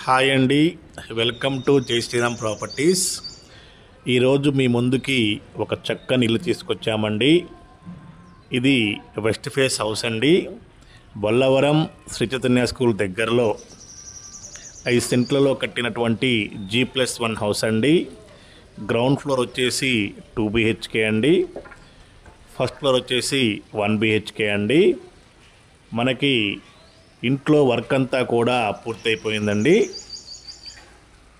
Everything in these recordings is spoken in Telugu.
హాయ్ అండి, వెల్కమ్ టు జై శ్రీరామ్ ప్రాపర్టీస్. ఈరోజు మీ ముందుకి ఒక చక్కని ఇల్లు తీసుకొచ్చామండి. ఇది వెస్ట్ ఫేస్ హౌస్ అండి. బొల్లవరం శ్రీ చైతన్య స్కూల్ దగ్గరలో 5 సెంట్లలో కట్టినటువంటి G+1 హౌస్ అండి. గ్రౌండ్ ఫ్లోర్ వచ్చేసి 2 BHK అండి. ఫస్ట్ ఫ్లోర్ వచ్చేసి 1 BHK అండి. మనకి ఇంట్లో వర్క్ అంతా కూడా పూర్తయిపోయిందండి.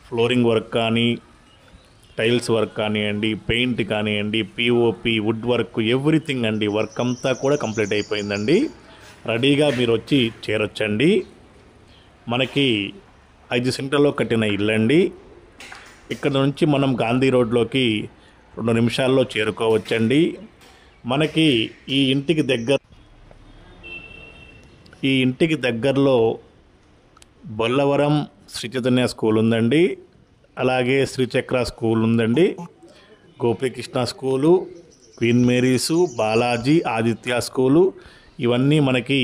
ఫ్లోరింగ్ వర్క్ కానీ, టైల్స్ వర్క్ కానివ్వండి, పెయింట్ కానివ్వండి, పిఓపి, వుడ్ వర్క్, ఎవ్రీథింగ్ అండి. వర్క్ అంతా కూడా కంప్లీట్ అయిపోయిందండి. రెడీగా మీరు వచ్చి చేరొచ్చండి. మనకి 5 సెంట్లలో కట్టిన ఇల్లండి. ఇక్కడ నుంచి మనం గాంధీ రోడ్లోకి 2 నిమిషాల్లో చేరుకోవచ్చండి. మనకి ఈ ఇంటికి దగ్గరలో బొల్లవరం శ్రీ చైతన్య స్కూల్ ఉందండి. అలాగే శ్రీచక్ర స్కూల్ ఉందండి. Gopikrishna school, queen Mary's, Balaji, Aditya school, ఇవన్నీ మనకి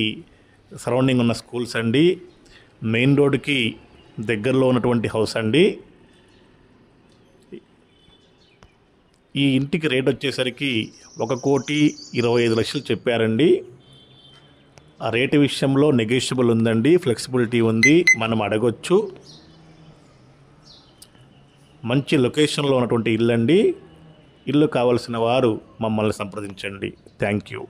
సరౌండింగ్ ఉన్న స్కూల్స్ అండి. మెయిన్ రోడ్డుకి దగ్గరలో ఉన్నటువంటి హౌస్ అండి. ఈ ఇంటికి రేట్ వచ్చేసరికి 1,25,00,000 చెప్పారండి. ఆ రేటు విషయంలో నెగోషియబుల్ ఉందండి, ఫ్లెక్సిబిలిటీ ఉంది, మనం అడగొచ్చు. మంచి లొకేషన్లో ఉన్నటువంటి ఇల్లు అండి. ఇల్లు కావాల్సిన వారు మమ్మల్ని సంప్రదించండి. Thank you.